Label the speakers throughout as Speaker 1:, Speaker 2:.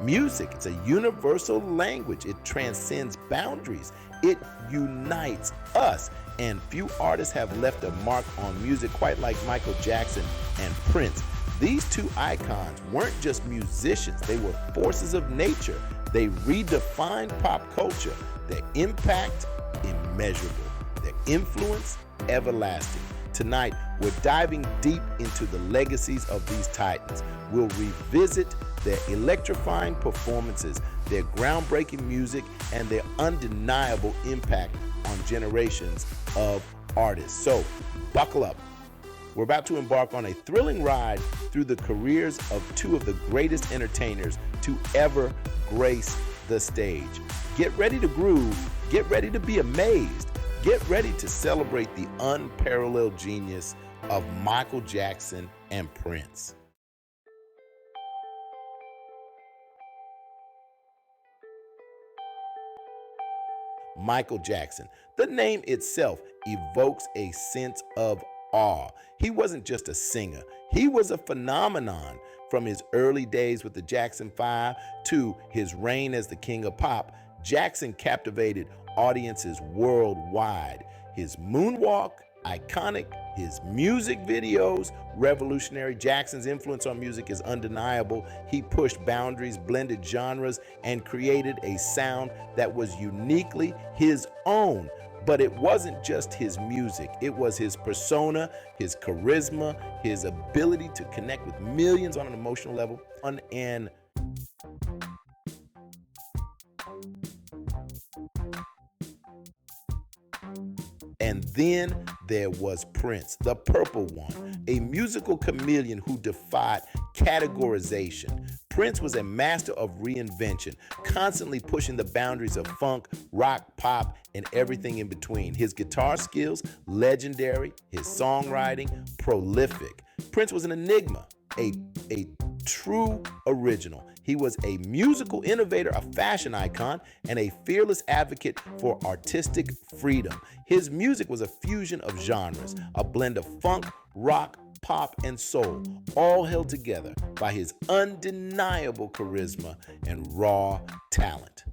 Speaker 1: Music, it's a universal language. It transcends boundaries. It unites us. And few artists have left a mark on music quite like Michael Jackson and Prince. These two icons weren't just musicians, they were forces of nature. They redefined pop culture. Their impact, immeasurable. Their influence, everlasting. Tonight, we're diving deep into the legacies of these titans. We'll revisit their electrifying performances, their groundbreaking music, and their undeniable impact on generations of artists. So, buckle up. We're about to embark on a thrilling ride through the careers of two of the greatest entertainers to ever grace the stage. Get ready to groove. Get ready to be amazed. Get ready to celebrate the unparalleled genius of Michael Jackson and Prince. Michael Jackson. The name itself evokes a sense of awe. He wasn't just a singer, he was a phenomenon. From his early days with the Jackson 5 to his reign as the king of pop, Jackson captivated audiences worldwide. His moonwalk, iconic. His music videos, revolutionary. Jackson's influence on music is undeniable. He pushed boundaries, blended genres, and created a sound that was uniquely his own. But it wasn't just his music. It was his persona, his charisma, his ability to connect with millions on an emotional level. And then there was Prince, the purple one, a musical chameleon who defied categorization. Prince was a master of reinvention, constantly pushing the boundaries of funk, rock, pop, and everything in between. His guitar skills, legendary. His songwriting, prolific. Prince was an enigma, a true original. He was a musical innovator, a fashion icon, and a fearless advocate for artistic freedom. His music was a fusion of genres, a blend of funk, rock, pop, and soul, all held together by his undeniable charisma and raw talent.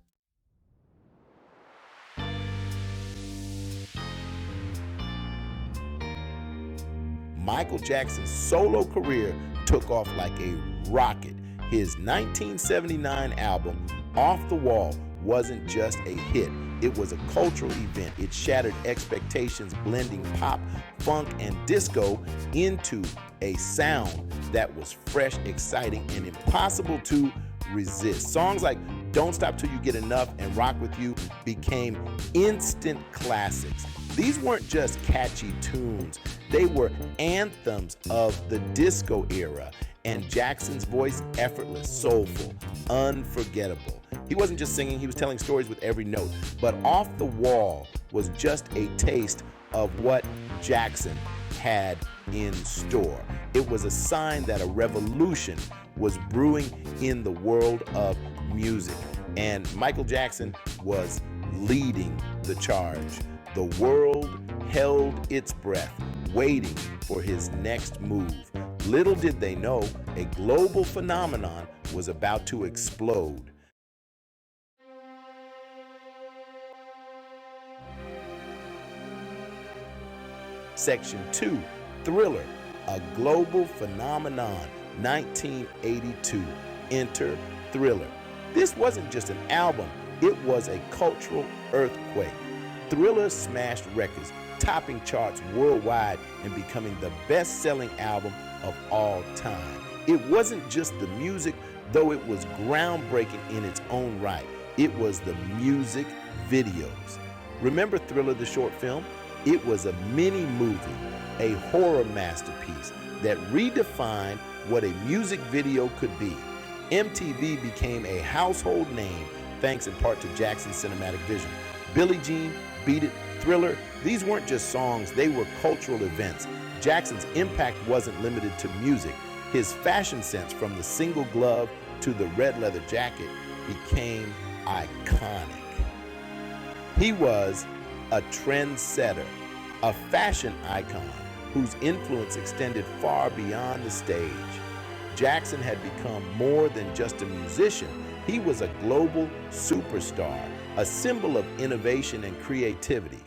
Speaker 1: Michael Jackson's solo career took off like a rocket. His 1979 album, Off the Wall, wasn't just a hit. It was a cultural event. It shattered expectations, blending pop, funk, and disco into a sound that was fresh, exciting, and impossible to resist. Songs like Don't Stop Till You Get Enough and Rock With You became instant classics. These weren't just catchy tunes. They were anthems of the disco era. And Jackson's voice, effortless, soulful, unforgettable. He wasn't just singing, he was telling stories with every note. But Off the Wall was just a taste of what Jackson had in store. It was a sign that a revolution was brewing in the world of music. And Michael Jackson was leading the charge. The world held its breath, waiting for his next move. Little did they know, a global phenomenon was about to explode. Section 2, Thriller, a global phenomenon, 1982. Enter Thriller. This wasn't just an album, it was a cultural earthquake. Thriller smashed records, topping charts worldwide and becoming the best-selling album of all time. It wasn't just the music, though it was groundbreaking in its own right. It was the music videos. Remember Thriller, the short film? It was a mini movie, a horror masterpiece that redefined what a music video could be. MTV became a household name thanks in part to Jackson's cinematic vision. Billie Jean, Beat It, Thriller, these weren't just songs, they were cultural events. Jackson's impact wasn't limited to music. His fashion sense, from the single glove to the red leather jacket, became iconic. He was a trendsetter, a fashion icon whose influence extended far beyond the stage. Jackson had become more than just a musician. He was a global superstar, a symbol of innovation and creativity.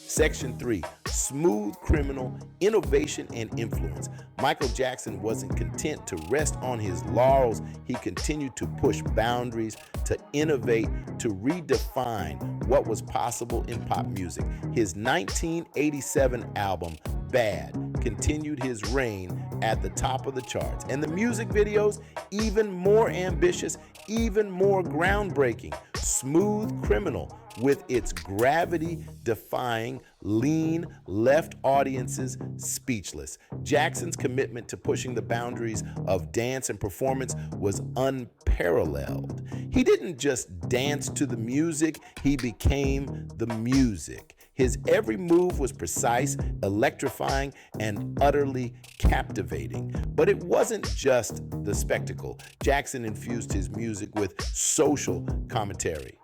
Speaker 1: Section 3, smooth criminal, innovation and influence. Michael Jackson wasn't content to rest on his laurels. He continued to push boundaries, to innovate, to redefine what was possible in pop music. His 1987 album, Bad, continued his reign at the top of the charts. And the music videos, even more ambitious, even more groundbreaking. Smooth Criminal, with its gravity-defying lean, left audiences speechless. Jackson's commitment to pushing the boundaries of dance and performance was unparalleled. He didn't just dance to the music, he became the music. His every move was precise, electrifying, and utterly captivating. But it wasn't just the spectacle. Jackson infused his music with social commentary.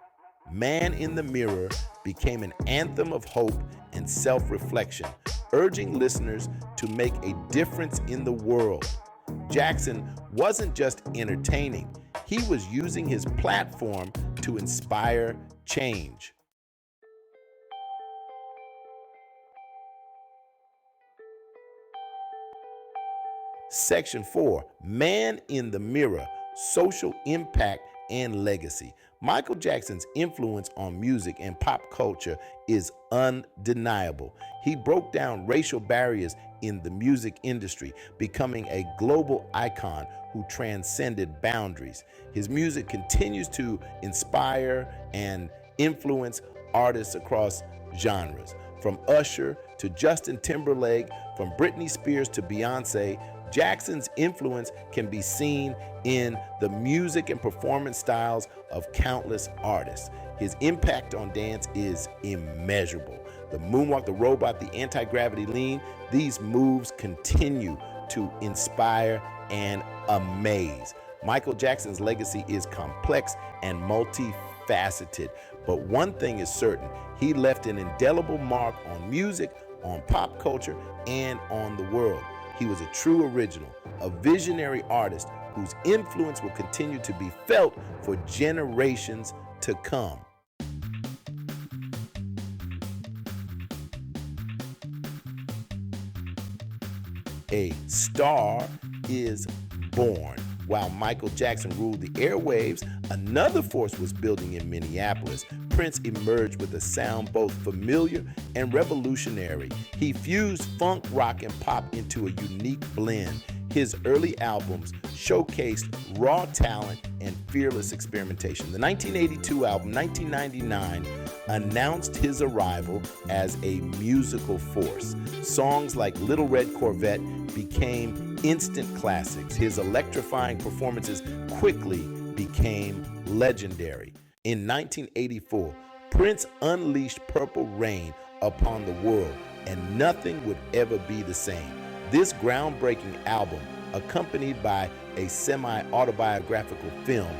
Speaker 1: Man in the Mirror became an anthem of hope and self-reflection, urging listeners to make a difference in the world. Jackson wasn't just entertaining, he was using his platform to inspire change. Section 4, Man in the Mirror, Social Impact and Legacy. Michael Jackson's influence on music and pop culture is undeniable. He broke down racial barriers in the music industry, becoming a global icon who transcended boundaries. His music continues to inspire and influence artists across genres. From Usher to Justin Timberlake, from Britney Spears to Beyonce, Jackson's influence can be seen in the music and performance styles of countless artists. His impact on dance is immeasurable. The moonwalk, the robot, the anti-gravity lean, these moves continue to inspire and amaze. Michael Jackson's legacy is complex and multifaceted, but one thing is certain: he left an indelible mark on music, on pop culture, and on the world. He was a true original, a visionary artist whose influence will continue to be felt for generations to come. A star is born. While Michael Jackson ruled the airwaves, another force was building in Minneapolis. Prince emerged with a sound both familiar and revolutionary. He fused funk, rock, and pop into a unique blend. His early albums showcased raw talent and fearless experimentation. The 1982 album, 1999, announced his arrival as a musical force. Songs like Little Red Corvette became instant classics. His electrifying performances quickly became legendary. In 1984, Prince unleashed Purple Rain upon the world, and nothing would ever be the same. This groundbreaking album, accompanied by a semi-autobiographical film,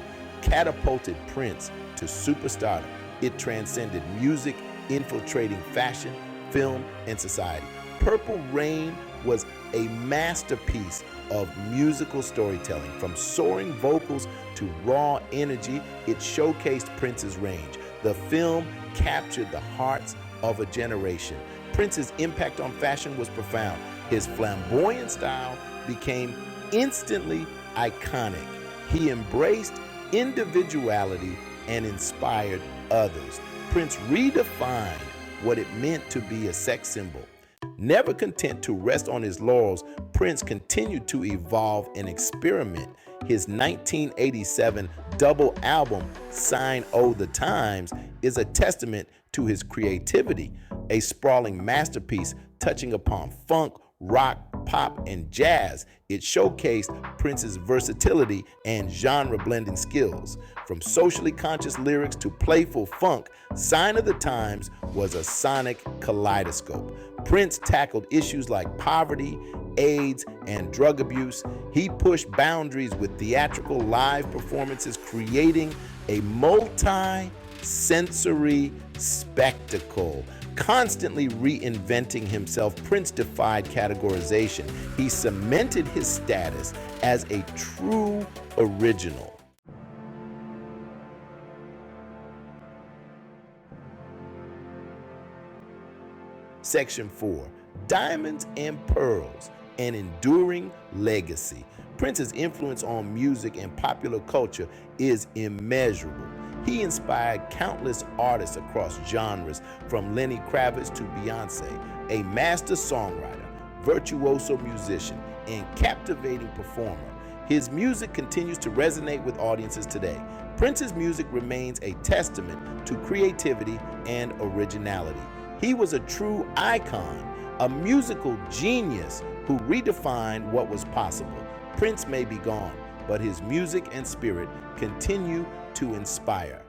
Speaker 1: catapulted Prince to superstardom. It transcended music, infiltrating fashion, film, and society. Purple Rain was a masterpiece of musical storytelling. From soaring vocals to raw energy, it showcased Prince's range. The film captured the hearts of a generation. Prince's impact on fashion was profound. His flamboyant style became instantly iconic. He embraced individuality and inspired others. Prince redefined what it meant to be a sex symbol. Never content to rest on his laurels, Prince continued to evolve and experiment. His 1987 double album, Sign O' the Times, is a testament to his creativity, a sprawling masterpiece touching upon funk, rock, pop, and jazz. It showcased Prince's versatility and genre-blending skills. From socially conscious lyrics to playful funk, Sign of the Times was a sonic kaleidoscope. Prince tackled issues like poverty, AIDS, and drug abuse. He pushed boundaries with theatrical live performances, creating a multi-sensory spectacle. Constantly reinventing himself, Prince defied categorization. He cemented his status as a true original. Section 4, Diamonds and Pearls, an enduring legacy. Prince's influence on music and popular culture is immeasurable. He inspired countless artists across genres, from Lenny Kravitz to Beyonce, a master songwriter, virtuoso musician, and captivating performer. His music continues to resonate with audiences today. Prince's music remains a testament to creativity and originality. He was a true icon, a musical genius who redefined what was possible. Prince may be gone, but his music and spirit continue to inspire.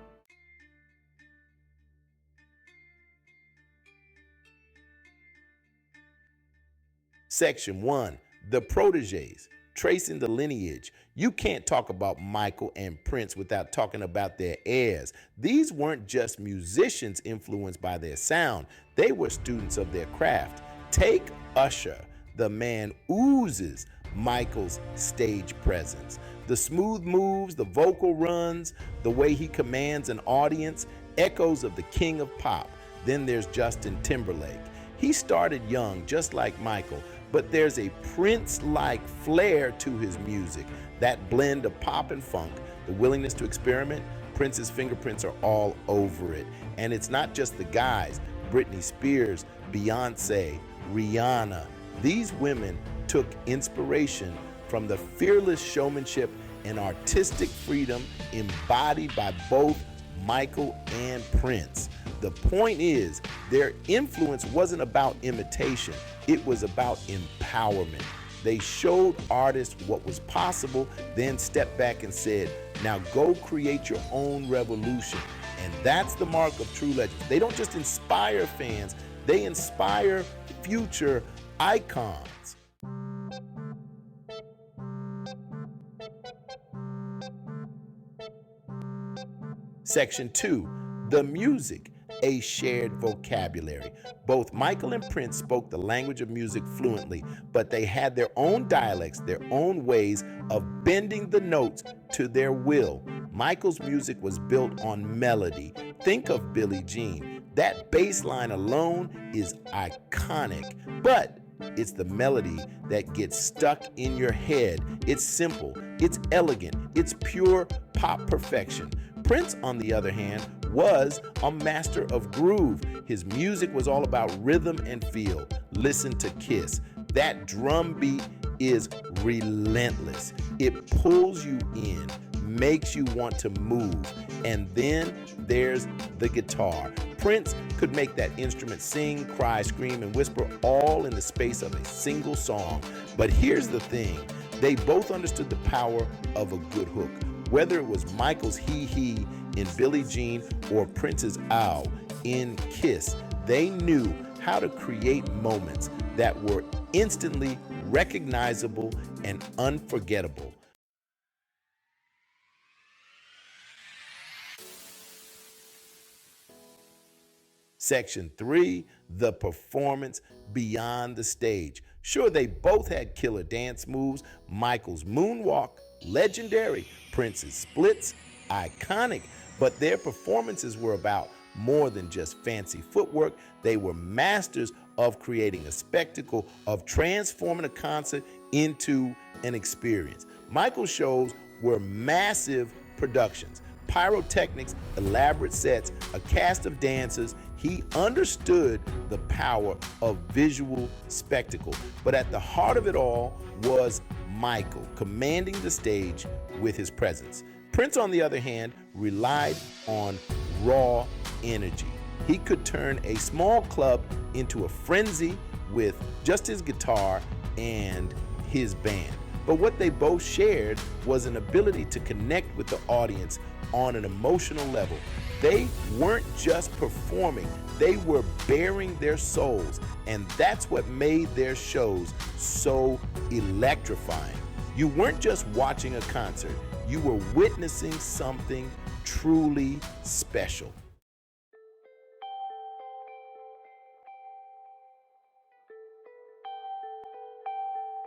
Speaker 1: Section 1, The Proteges, tracing the lineage. You can't talk about Michael and Prince without talking about their heirs. These weren't just musicians influenced by their sound, they were students of their craft. Take Usher. The man oozes Michael's stage presence. The smooth moves, the vocal runs, the way he commands an audience, echoes of the king of pop. Then there's Justin Timberlake. He started young, just like Michael, but there's a Prince-like flair to his music. That blend of pop and funk, the willingness to experiment, Prince's fingerprints are all over it. And it's not just the guys, Britney Spears, Beyonce, Rihanna. These women took inspiration from the fearless showmanship and artistic freedom embodied by both Michael and Prince. The point is, their influence wasn't about imitation, it was about empowerment. They showed artists what was possible, then stepped back and said, now go create your own revolution. And that's the mark of true legends. They don't just inspire fans, they inspire future icons. Section 2, The Music, a shared vocabulary. Both Michael and Prince spoke the language of music fluently, but they had their own dialects, their own ways of bending the notes to their will. Michael's music was built on melody. Think of Billie Jean. That bass line alone is iconic, but it's the melody that gets stuck in your head. It's simple, it's elegant, it's pure pop perfection. Prince, on the other hand, was a master of groove. His music was all about rhythm and feel. Listen to Kiss. That drum beat is relentless. It pulls you in, makes you want to move. And then there's the guitar. Prince could make that instrument sing, cry, scream, and whisper all in the space of a single song. But here's the thing, they both understood the power of a good hook. Whether it was Michael's hee-hee in Billie Jean or Prince's ow in Kiss, they knew how to create moments that were instantly recognizable and unforgettable. Section 3, the performance beyond the stage. Sure, they both had killer dance moves. Michael's moonwalk, legendary. Prince's splits, iconic. But their performances were about more than just fancy footwork. They were masters of creating a spectacle, of transforming a concert into an experience. Michael's shows were massive productions, pyrotechnics, elaborate sets, a cast of dancers. He understood the power of visual spectacle. But at the heart of it all was Michael, commanding the stage with his presence. Prince, on the other hand, relied on raw energy. He could turn a small club into a frenzy with just his guitar and his band. But what they both shared was an ability to connect with the audience on an emotional level. They weren't just performing, they were bearing their souls, and that's what made their shows so electrifying. You weren't just watching a concert, you were witnessing something truly special.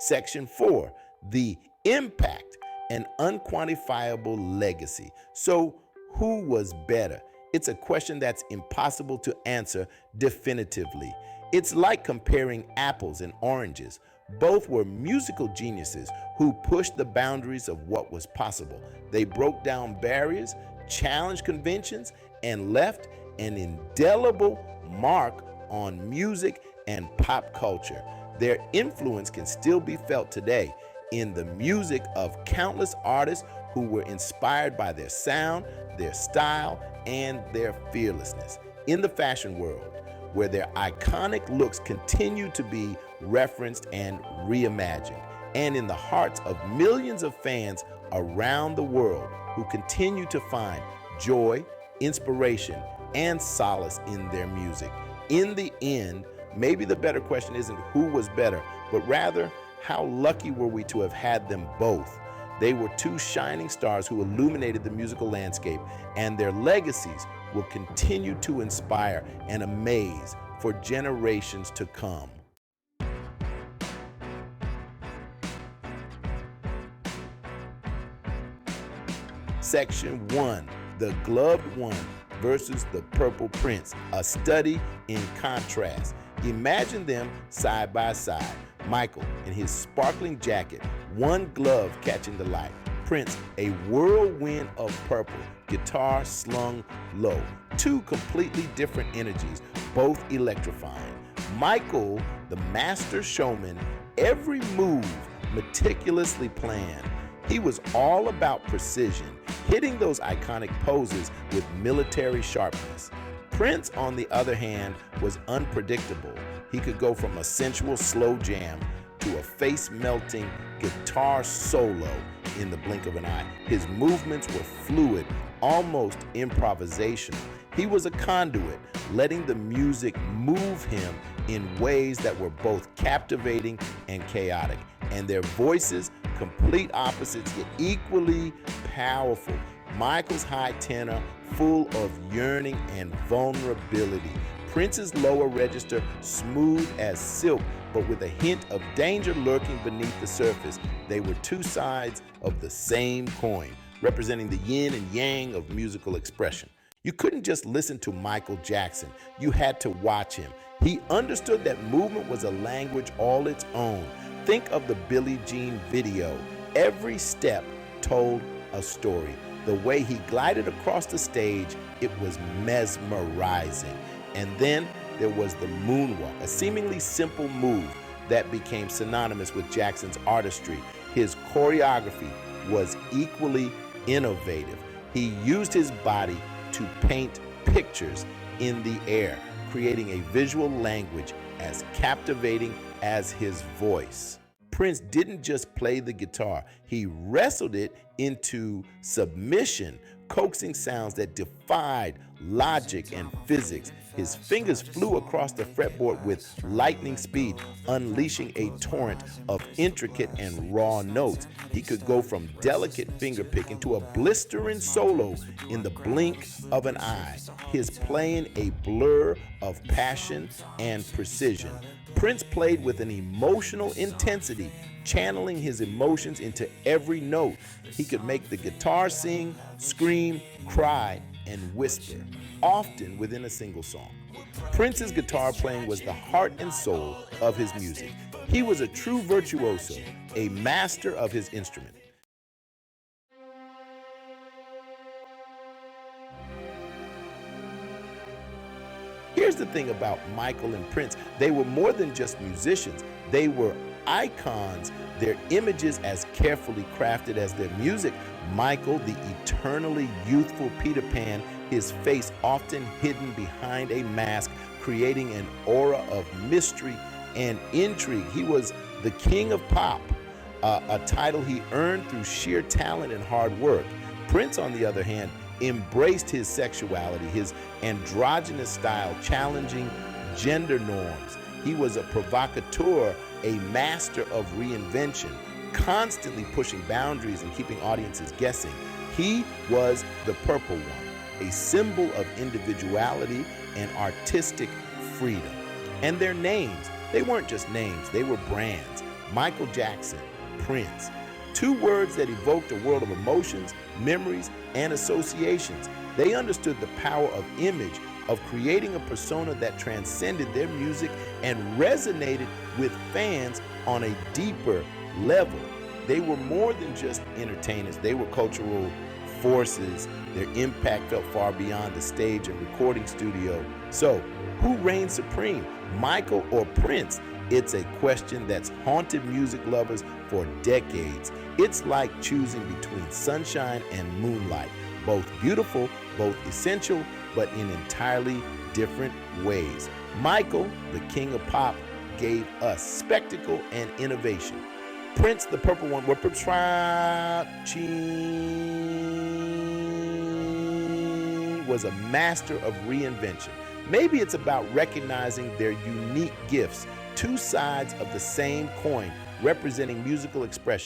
Speaker 1: Section 4, the impact, an unquantifiable legacy. So, who was better? It's a question that's impossible to answer definitively. It's like comparing apples and oranges. Both were musical geniuses who pushed the boundaries of what was possible. They broke down barriers, challenged conventions, and left an indelible mark on music and pop culture. Their influence can still be felt today in the music of countless artists who were inspired by their sound, their style, and their fearlessness. In the fashion world, where their iconic looks continue to be referenced and reimagined, and in the hearts of millions of fans around the world who continue to find joy, inspiration, and solace in their music. In the end, maybe the better question isn't who was better, but rather how lucky were we to have had them both. They were two shining stars who illuminated the musical landscape, and their legacies will continue to inspire and amaze for generations to come. Section 1, the gloved one versus the purple prince, a study in contrast. Imagine them side by side. Michael in his sparkling jacket, one glove catching the light. Prince, a whirlwind of purple, guitar slung low. Two completely different energies, both electrifying. Michael, the master showman, every move meticulously planned. He was all about precision, hitting those iconic poses with military sharpness. Prince, on the other hand, was unpredictable. He could go from a sensual slow jam to a face-melting guitar solo in the blink of an eye. His movements were fluid, almost improvisational. He was a conduit, letting the music move him in ways that were both captivating and chaotic. And their voices, complete opposites yet equally powerful. Michael's high tenor, full of yearning and vulnerability. Prince's lower register, smooth as silk, but with a hint of danger lurking beneath the surface. They were two sides of the same coin, representing the yin and yang of musical expression. You couldn't just listen to Michael Jackson. You had to watch him. He understood that movement was a language all its own. Think of the Billie Jean video. Every step told a story. The way he glided across the stage, it was mesmerizing. And then there was the moonwalk, a seemingly simple move that became synonymous with Jackson's artistry. His choreography was equally innovative. He used his body to paint pictures in the air, creating a visual language as captivating as his voice. Prince didn't just play the guitar, he wrestled it into submission, coaxing sounds that defied logic and physics. His fingers flew across the fretboard with lightning speed, unleashing a torrent of intricate and raw notes. He could go from delicate fingerpicking to a blistering solo in the blink of an eye, his playing a blur of passion and precision. Prince played with an emotional intensity, channeling his emotions into every note. He could make the guitar sing, scream, cry, and whisper, often within a single song. Prince's guitar playing was the heart and soul of his music. He was a true virtuoso, a master of his instrument. Here's the thing about Michael and Prince. They were more than just musicians. They were icons, their images as carefully crafted as their music. Michael, the eternally youthful Peter Pan, his face often hidden behind a mask, creating an aura of mystery and intrigue. He was the king of pop, a title he earned through sheer talent and hard work. Prince, on the other hand, embraced his sexuality, his androgynous style, challenging gender norms. He was a provocateur, a master of reinvention, constantly pushing boundaries and keeping audiences guessing. He was the purple one, a symbol of individuality and artistic freedom. And their names, they weren't just names, they were brands. Michael Jackson, Prince. Two words that evoked a world of emotions, memories, and associations. They understood the power of image, of creating a persona that transcended their music and resonated with fans on a deeper level. They were more than just entertainers. They were cultural forces. Their impact felt far beyond the stage and recording studio. So, who reigned supreme, Michael or Prince? It's a question that's haunted music lovers for decades. It's like choosing between sunshine and moonlight. Both beautiful, both essential, but in entirely different ways. Michael, the king of pop, gave us spectacle and innovation. Prince, the purple one, was a master of reinvention. Maybe it's about recognizing their unique gifts, two sides of the same coin, representing musical expression.